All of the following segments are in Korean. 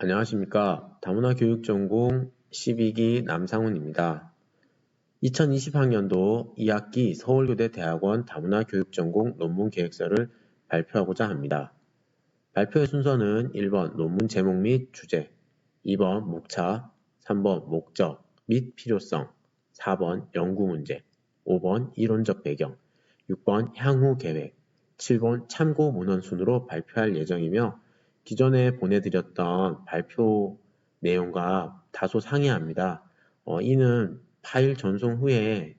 안녕하십니까. 다문화 교육 전공 12기 남상훈입니다. 2020학년도 2학기 서울교대 대학원 다문화 교육 전공 논문 계획서를 발표하고자 합니다. 발표의 순서는 1번 논문 제목 및 주제, 2번 목차, 3번 목적 및 필요성, 4번 연구 문제, 5번 이론적 배경, 6번 향후 계획, 7번 참고 문헌 순으로 발표할 예정이며 기존에 보내드렸던 발표 내용과 다소 상이합니다. 이는 파일 전송 후에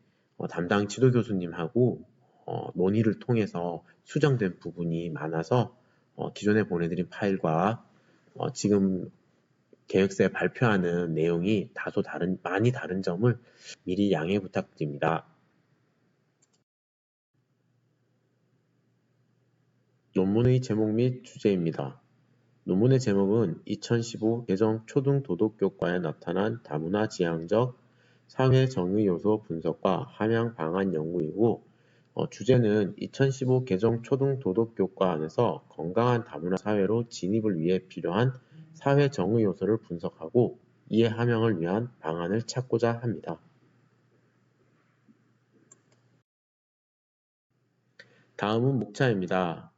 담당 지도 교수님하고 논의를 통해서 수정된 부분이 많아서 기존에 보내드린 파일과 지금 계획서에 발표하는 내용이 다소 많이 다른 점을 미리 양해 부탁드립니다. 논문의 제목 및 주제입니다. 논문의 제목은 2015 개정 초등도덕교과에 나타난 다문화 지향적 사회 정의 요소 분석과 함양 방안 연구이고 주제는 2015 개정 초등도덕교과 안에서 건강한 다문화 사회로 진입을 위해 필요한 사회 정의 요소를 분석하고 이에 함양을 위한 방안을 찾고자 합니다. 다음은 목차입니다.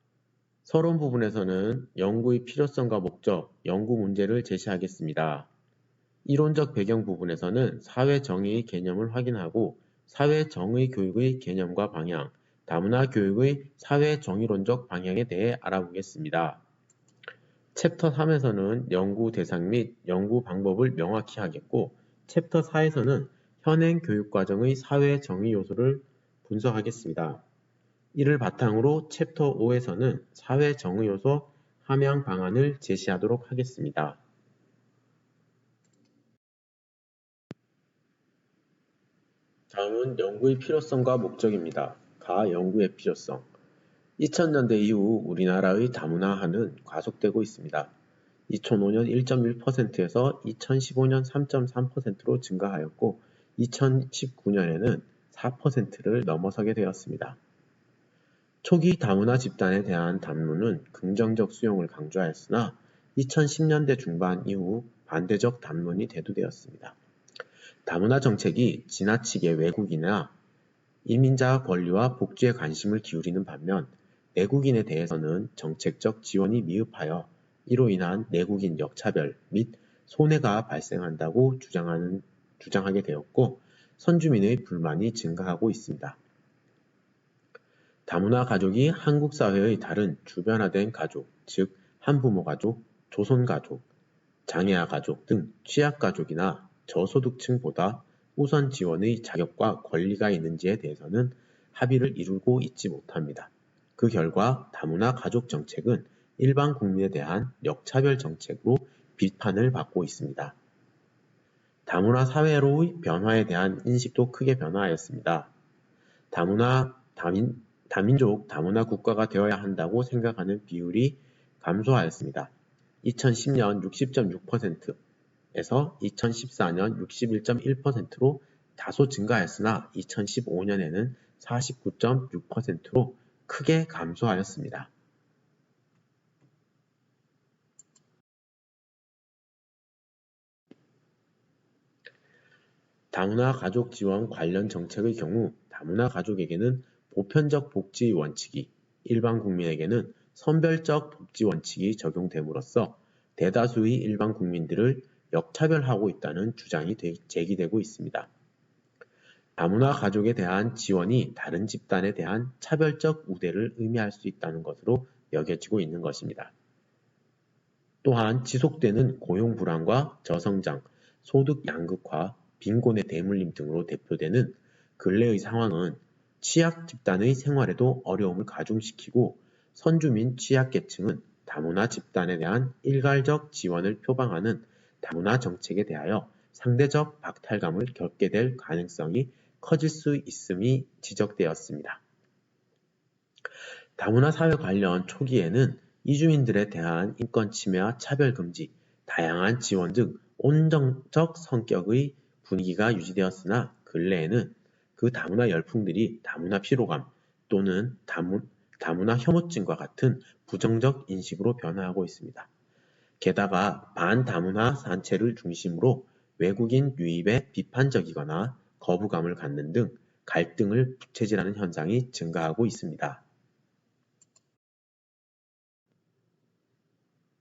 서론 부분에서는 연구의 필요성과 목적, 연구 문제를 제시하겠습니다. 이론적 배경 부분에서는 사회 정의의 개념을 확인하고 사회 정의 교육의 개념과 방향, 다문화 교육의 사회 정의론적 방향에 대해 알아보겠습니다. 챕터 3에서는 연구 대상 및 연구 방법을 명확히 하겠고 챕터 4에서는 현행 교육과정의 사회 정의 요소를 분석하겠습니다. 이를 바탕으로 챕터 5에서는 사회 정의 요소 함양 방안을 제시하도록 하겠습니다. 다음은 연구의 필요성과 목적입니다. 가 연구의 필요성. 2000년대 이후 우리나라의 다문화화는 과속되고 있습니다. 2005년 1.1%에서 2015년 3.3%로 증가하였고 2019년에는 4%를 넘어서게 되었습니다. 초기 다문화 집단에 대한 담론은 긍정적 수용을 강조하였으나 2010년대 중반 이후 반대적 담론이 대두되었습니다. 다문화 정책이 지나치게 외국인이나 이민자 권리와 복지에 관심을 기울이는 반면 내국인에 대해서는 정책적 지원이 미흡하여 이로 인한 내국인 역차별 및 손해가 발생한다고 주장하게 되었고 선주민의 불만이 증가하고 있습니다. 다문화 가족이 한국 사회의 다른 주변화된 가족, 즉 한부모 가족, 조손 가족, 장애아 가족 등 취약 가족이나 저소득층보다 우선 지원의 자격과 권리가 있는지에 대해서는 합의를 이루고 있지 못합니다. 그 결과 다문화 가족 정책은 일반 국민에 대한 역차별 정책으로 비판을 받고 있습니다. 다문화 사회로의 변화에 대한 인식도 크게 변화하였습니다. 다민족 다문화 국가가 되어야 한다고 생각하는 비율이 감소하였습니다. 2010년 60.6%에서 2014년 61.1%로 다소 증가하였으나 2015년에는 49.6%로 크게 감소하였습니다. 다문화 가족 지원 관련 정책의 경우 다문화 가족에게는 보편적 복지 원칙이, 일반 국민에게는 선별적 복지 원칙이 적용됨으로써 대다수의 일반 국민들을 역차별하고 있다는 주장이 제기되고 있습니다. 다문화 가족에 대한 지원이 다른 집단에 대한 차별적 우대를 의미할 수 있다는 것으로 여겨지고 있는 것입니다. 또한 지속되는 고용 불안과 저성장, 소득 양극화, 빈곤의 대물림 등으로 대표되는 근래의 상황은 취약 집단의 생활에도 어려움을 가중시키고 선주민 취약계층은 다문화 집단에 대한 일괄적 지원을 표방하는 다문화 정책에 대하여 상대적 박탈감을 겪게 될 가능성이 커질 수 있음이 지적되었습니다. 다문화 사회 관련 초기에는 이주민들에 대한 인권 침해와 차별 금지, 다양한 지원 등 온정적 성격의 분위기가 유지되었으나 근래에는 그 다문화 열풍들이 다문화 피로감 또는 다문화 혐오증과 같은 부정적 인식으로 변화하고 있습니다. 게다가 반다문화 단체를 중심으로 외국인 유입에 비판적이거나 거부감을 갖는 등 갈등을 부채질하는 현상이 증가하고 있습니다.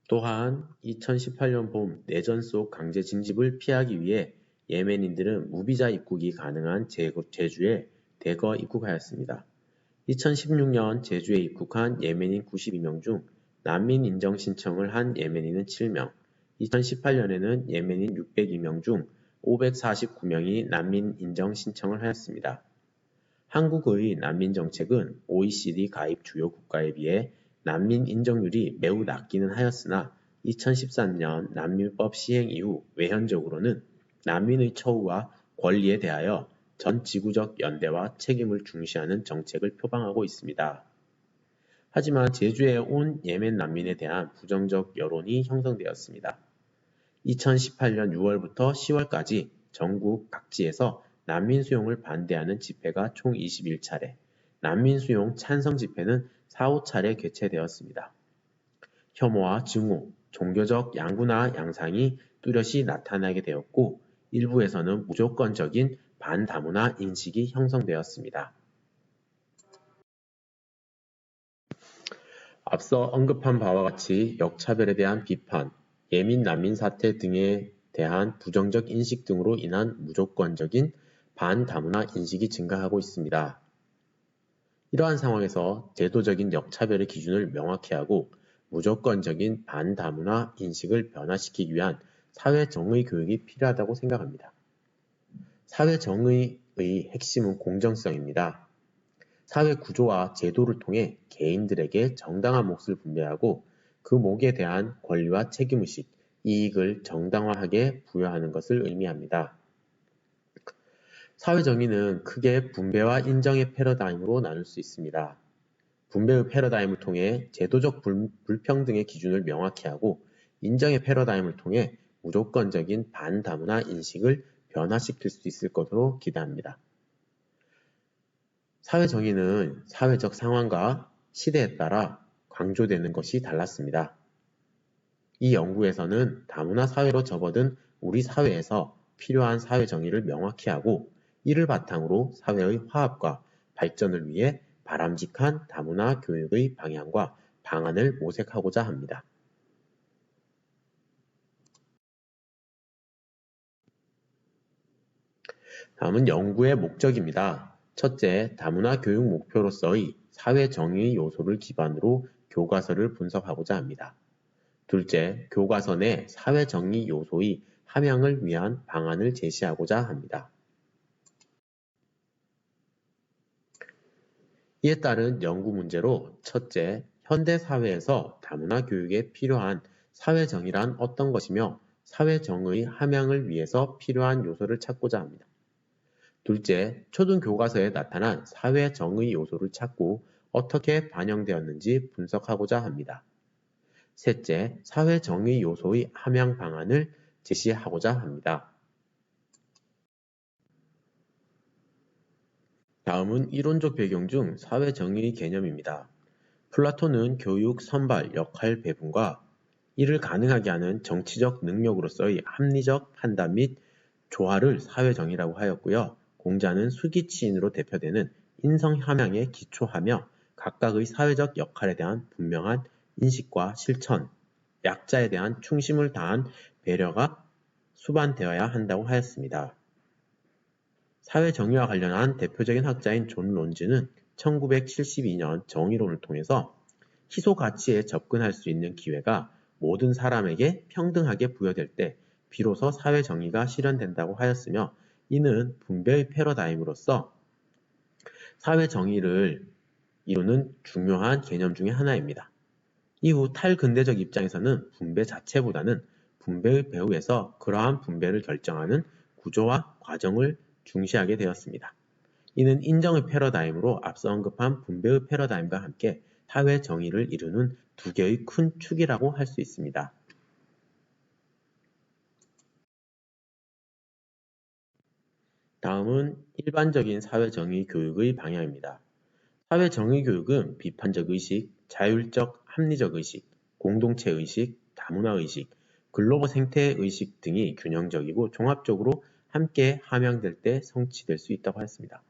또한 2018년 봄 내전 속 강제 징집을 피하기 위해 예멘인들은 무비자 입국이 가능한 제주에 대거 입국하였습니다. 2016년 제주에 입국한 예멘인 92명 중 난민 인정 신청을 한 예멘인은 7명, 2018년에는 예멘인 602명 중 549명이 난민 인정 신청을 하였습니다. 한국의 난민 정책은 OECD 가입 주요 국가에 비해 난민 인정률이 매우 낮기는 하였으나 2013년 난민법 시행 이후 외현적으로는 난민의 처우와 권리에 대하여 전 지구적 연대와 책임을 중시하는 정책을 표방하고 있습니다. 하지만 제주에 온 예멘 난민에 대한 부정적 여론이 형성되었습니다. 2018년 6월부터 10월까지 전국 각지에서 난민 수용을 반대하는 집회가 총 21차례, 난민 수용 찬성 집회는 4, 5차례 개최되었습니다. 혐오와 증오, 종교적 양분화 양상이 뚜렷이 나타나게 되었고 일부에서는 무조건적인 반다문화 인식이 형성되었습니다. 앞서 언급한 바와 같이 역차별에 대한 비판, 예민 난민 사태 등에 대한 부정적 인식 등으로 인한 무조건적인 반다문화 인식이 증가하고 있습니다. 이러한 상황에서 제도적인 역차별의 기준을 명확히 하고 무조건적인 반다문화 인식을 변화시키기 위한 사회정의 교육이 필요하다고 생각합니다. 사회정의의 핵심은 공정성입니다. 사회 구조와 제도를 통해 개인들에게 정당한 몫을 분배하고 그 몫에 대한 권리와 책임의식, 이익을 정당화하게 부여하는 것을 의미합니다. 사회정의는 크게 분배와 인정의 패러다임으로 나눌 수 있습니다. 분배의 패러다임을 통해 제도적 불평등의 기준을 명확히 하고 인정의 패러다임을 통해 무조건적인 반다문화 인식을 변화시킬 수 있을 것으로 기대합니다. 사회정의는 사회적 상황과 시대에 따라 강조되는 것이 달랐습니다. 이 연구에서는 다문화 사회로 접어든 우리 사회에서 필요한 사회정의를 명확히 하고 이를 바탕으로 사회의 화합과 발전을 위해 바람직한 다문화 교육의 방향과 방안을 모색하고자 합니다. 다음은 연구의 목적입니다. 첫째, 다문화 교육 목표로서의 사회정의 요소를 기반으로 교과서를 분석하고자 합니다. 둘째, 교과서 내 사회정의 요소의 함양을 위한 방안을 제시하고자 합니다. 이에 따른 연구 문제로 첫째, 현대 사회에서 다문화 교육에 필요한 사회정의란 어떤 것이며 사회정의 함양을 위해서 필요한 요소를 찾고자 합니다. 둘째, 초등교과서에 나타난 사회정의 요소를 찾고 어떻게 반영되었는지 분석하고자 합니다. 셋째, 사회정의 요소의 함양 방안을 제시하고자 합니다. 다음은 이론적 배경 중 사회정의 개념입니다. 플라톤은 교육, 선발, 역할 배분과 이를 가능하게 하는 정치적 능력으로서의 합리적 판단 및 조화를 사회정의라고 하였고요. 공자는 수기치인으로 대표되는 인성함양에 기초하며 각각의 사회적 역할에 대한 분명한 인식과 실천, 약자에 대한 충심을 다한 배려가 수반되어야 한다고 하였습니다. 사회정의와 관련한 대표적인 학자인 존 론즈는 1972년 정의론을 통해서 희소 가치에 접근할 수 있는 기회가 모든 사람에게 평등하게 부여될 때 비로소 사회정의가 실현된다고 하였으며 이는 분배의 패러다임으로서 사회정의를 이루는 중요한 개념 중의 하나입니다. 이후 탈근대적 입장에서는 분배 자체보다는 분배의 배후에서 그러한 분배를 결정하는 구조와 과정을 중시하게 되었습니다. 이는 인정의 패러다임으로 앞서 언급한 분배의 패러다임과 함께 사회 정의를 이루는 두 개의 큰 축이라고 할 수 있습니다. 다음은 일반적인 사회정의 교육의 방향입니다. 사회정의 교육은 비판적 의식, 자율적 합리적 의식, 공동체 의식, 다문화의식, 글로벌 생태의식 등이 균형적이고 종합적으로 함께 함양될 때 성취될 수 있다고 하였습니다.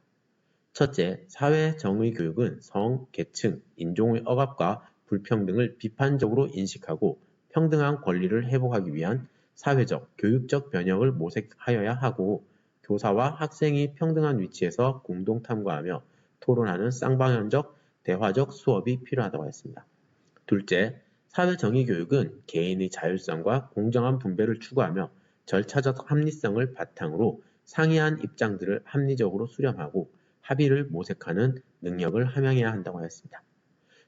첫째, 사회정의 교육은 성, 계층, 인종의 억압과 불평등을 비판적으로 인식하고 평등한 권리를 회복하기 위한 사회적, 교육적 변혁을 모색하여야 하고 교사와 학생이 평등한 위치에서 공동 탐구하며 토론하는 쌍방향적, 대화적 수업이 필요하다고 했습니다. 둘째, 사회정의 교육은 개인의 자율성과 공정한 분배를 추구하며 절차적 합리성을 바탕으로 상이한 입장들을 합리적으로 수렴하고 합의를 모색하는 능력을 함양해야 한다고 하였습니다.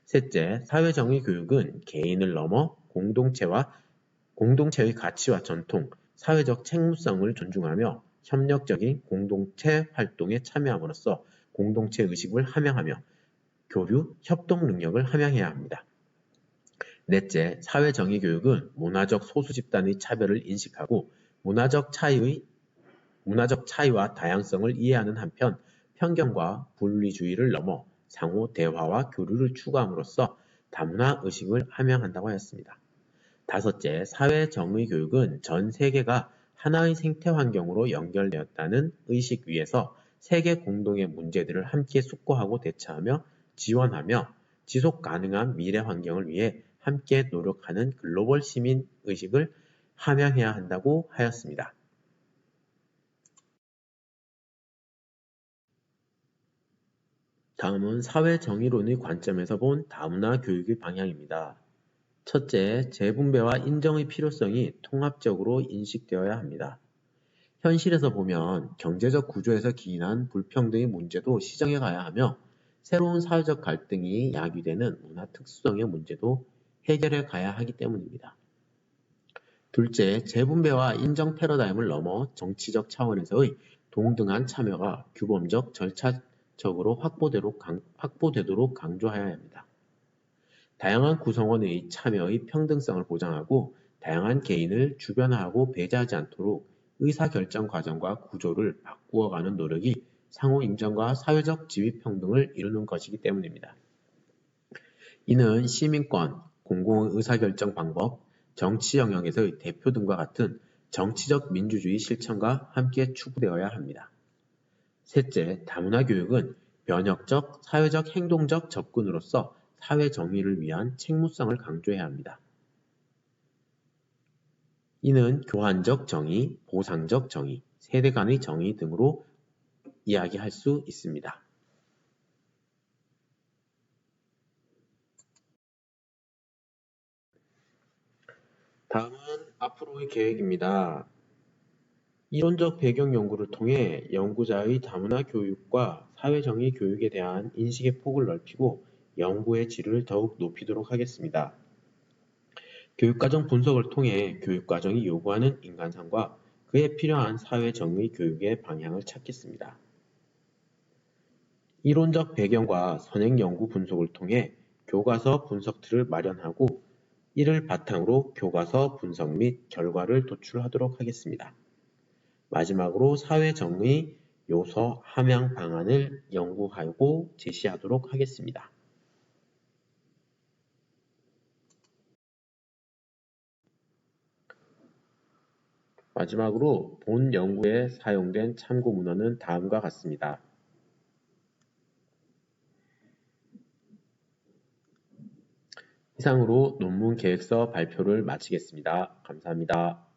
셋째, 사회정의 교육은 개인을 넘어 공동체의 가치와 전통, 사회적 책무성을 존중하며 협력적인 공동체 활동에 참여함으로써 공동체 의식을 함양하며 교류, 협동 능력을 함양해야 합니다. 넷째, 사회정의 교육은 문화적 소수 집단의 차별을 인식하고 문화적 차이와 다양성을 이해하는 한편 편견과 분리주의를 넘어 상호 대화와 교류를 추구함으로써 다문화 의식을 함양한다고 하였습니다. 다섯째, 사회정의 교육은 전 세계가 하나의 생태 환경으로 연결되었다는 의식 위에서 세계 공동의 문제들을 함께 숙고하고 대처하며 지원하며 지속 가능한 미래 환경을 위해 함께 노력하는 글로벌 시민 의식을 함양해야 한다고 하였습니다. 다음은 사회정의론의 관점에서 본 다문화 교육의 방향입니다. 첫째, 재분배와 인정의 필요성이 통합적으로 인식되어야 합니다. 현실에서 보면 경제적 구조에서 기인한 불평등의 문제도 시정해 가야 하며 새로운 사회적 갈등이 야기되는 문화 특수성의 문제도 해결해 가야 하기 때문입니다. 둘째, 재분배와 인정 패러다임을 넘어 정치적 차원에서의 동등한 참여가 규범적, 절차적으로 확보되도록 강조해야 합니다. 다양한 구성원의 참여의 평등성을 보장하고 다양한 개인을 주변화하고 배제하지 않도록 의사결정 과정과 구조를 바꾸어가는 노력이 상호 인정과 사회적 지위 평등을 이루는 것이기 때문입니다. 이는 시민권, 공공의 의사결정 방법, 정치 영역에서의 대표 등과 같은 정치적 민주주의 실천과 함께 추구되어야 합니다. 셋째, 다문화 교육은 변혁적, 사회적 행동적 접근으로서 사회 정의를 위한 책무성을 강조해야 합니다. 이는 교환적 정의, 보상적 정의, 세대 간의 정의 등으로 이야기할 수 있습니다. 다음은 앞으로의 계획입니다. 이론적 배경 연구를 통해 연구자의 다문화 교육과 사회정의 교육에 대한 인식의 폭을 넓히고 연구의 질을 더욱 높이도록 하겠습니다. 교육과정 분석을 통해 교육과정이 요구하는 인간상과 그에 필요한 사회정의 교육의 방향을 찾겠습니다. 이론적 배경과 선행 연구 분석을 통해 교과서 분석틀을 마련하고 이를 바탕으로 교과서 분석 및 결과를 도출하도록 하겠습니다. 마지막으로 사회정의 요소 함양 방안을 연구하고 제시하도록 하겠습니다. 마지막으로 본 연구에 사용된 참고 문헌은 다음과 같습니다. 이상으로 논문 계획서 발표를 마치겠습니다. 감사합니다.